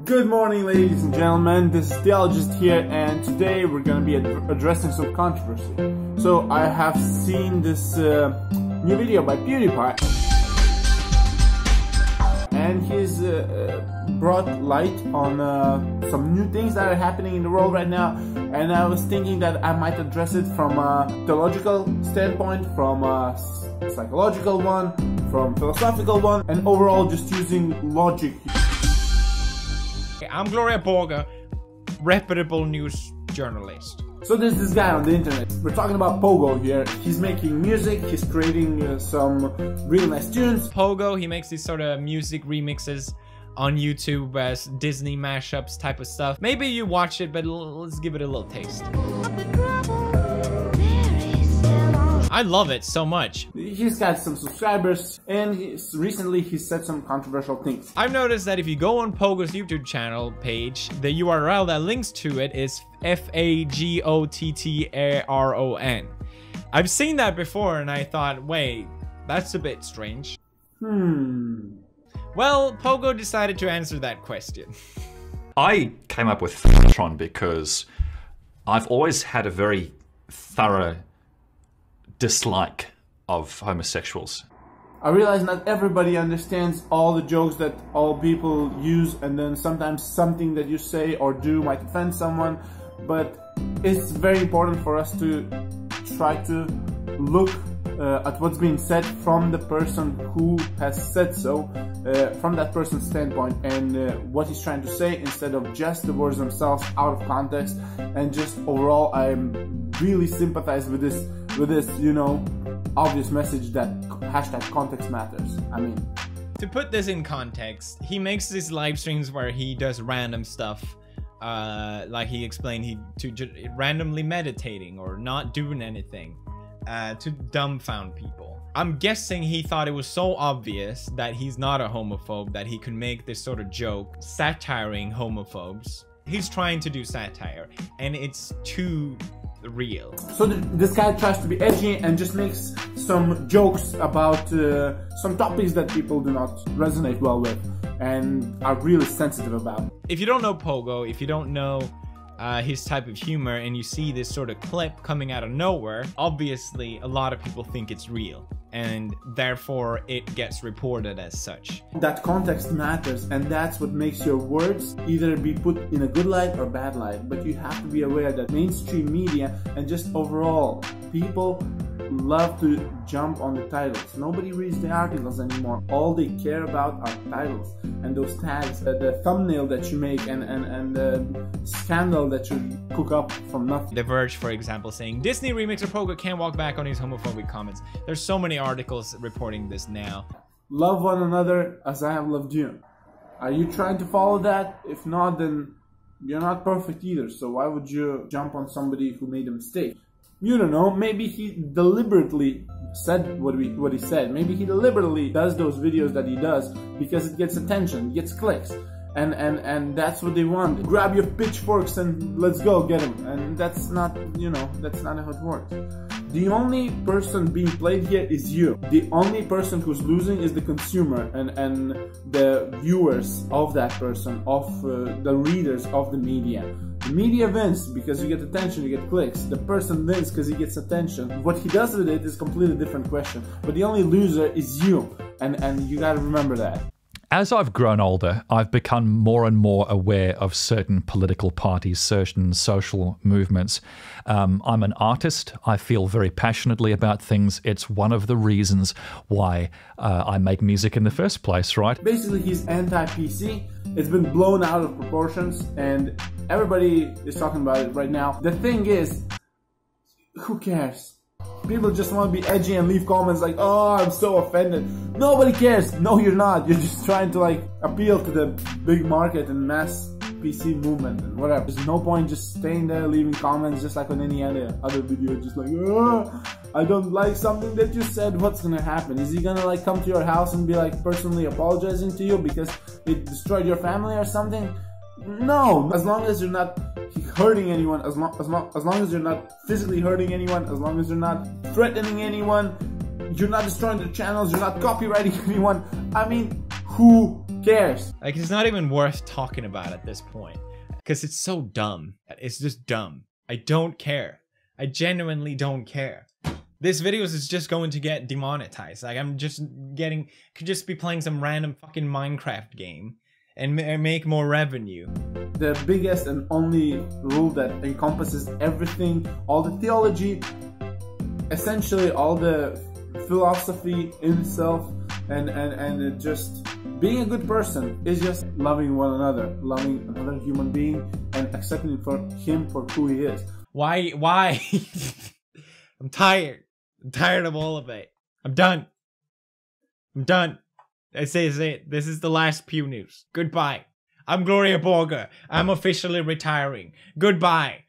Good morning, ladies and gentlemen, this is Theologist here, and today we're going to be addressing some controversy. So I have seen this new video by PewDiePie, and he's brought light on some new things that are happening in the world right now, and I was thinking that I might address it from a theological standpoint, from a psychological one, from philosophical one, and overall just using logic. I'm POGO, reputable news journalist. So there's this guy on the internet. We're talking about POGO here. He's making music, he's creating some real nice tunes. POGO, he makes these sort of music remixes on YouTube as Disney mashups type of stuff. Maybe you watch it, but let's give it a little taste. I love it so much. He's got some subscribers, and recently he said some controversial things. I've noticed that if you go on POGO's YouTube channel page, the URL that links to it is FAGOTTARON. I've seen that before, and I thought, wait, that's a bit strange. Well, POGO decided to answer that question. I came up with Tron because I've always had a very thorough dislike of homosexuals. I realize not everybody understands all the jokes that all people use, and then sometimes something that you say or do might offend someone, but it's very important for us to try to look at what's being said from the person who has said so, from that person's standpoint, and what he's trying to say, instead of just the words themselves out of context. And just overall, I'm really sympathize with this, you know, obvious message that hashtag context matters. I mean, to put this in context, he makes these live streams where he does random stuff, like he explained, randomly meditating or not doing anything, to dumbfound people. I'm guessing he thought it was so obvious that he's not a homophobe that he could make this sort of joke satiring homophobes. He's trying to do satire, and it's too real. So this guy tries to be edgy and just makes some jokes about some topics that people do not resonate well with and are really sensitive about. If you don't know POGO, if you don't know his type of humor, and you see this sort of clip coming out of nowhere, obviously a lot of people think it's real, and therefore it gets reported as such. That context matters, and that's what makes your words either be put in a good light or bad light. But you have to be aware that mainstream media and just overall people love to jump on the titles. Nobody reads the articles anymore. All they care about are titles and those tags, the thumbnail that you make, and the scandal that you cook up from nothing. The Verge, for example, saying Disney remixer POGO can't walk back on his homophobic comments. There's so many articles reporting this now. Love one another as I have loved you. Are you trying to follow that? If not, then you're not perfect either. So why would you jump on somebody who made a mistake? You don't know, maybe he deliberately said what he said. Maybe he deliberately does those videos that he does because it gets attention, it gets clicks. And that's what they want. Grab your pitchforks and let's go get him. And that's not, you know, that's not how it works. The only person being played here is you. The only person who's losing is the consumer and the viewers of that person, of the readers of the media. The media wins because you get attention, you get clicks. The person wins because he gets attention. What he does with it is a completely different question. But the only loser is you. And you gotta remember that. As I've grown older, I've become more and more aware of certain political parties, certain social movements. I'm an artist. I feel very passionately about things. It's one of the reasons why I make music in the first place, right? Basically, he's anti-PC. It's been blown out of proportions, and everybody is talking about it right now. The thing is, who cares? People just want to be edgy and leave comments like, oh, I'm so offended. Nobody cares. No, you're not. You're just trying to like appeal to the big market and mass PC movement and whatever. There's no point just staying there leaving comments just like on any other video, just like, oh, I don't like something that you said. What's gonna happen? Is he gonna like come to your house and be like personally apologizing to you because it destroyed your family or something? No, as long as you're not hurting anyone, as long as you're not physically hurting anyone, as long as you're not threatening anyone, you're not destroying their channels, you're not copywriting anyone. I mean, who cares? Like, it's not even worth talking about at this point. Because it's so dumb. It's just dumb. I don't care. I genuinely don't care. This video is just going to get demonetized. Like, I'm just getting... Could just be playing some random fucking Minecraft game and make more revenue. The biggest and only rule that encompasses everything, all the theology, essentially all the philosophy in itself, and just being a good person is just loving one another, loving another human being, and accepting him for who he is. Why? I'm tired. I'm tired of all of it. I'm done. I'm done. I say it. This is the last Pew News. Goodbye. I'm Gloria Borger. I'm officially retiring. Goodbye.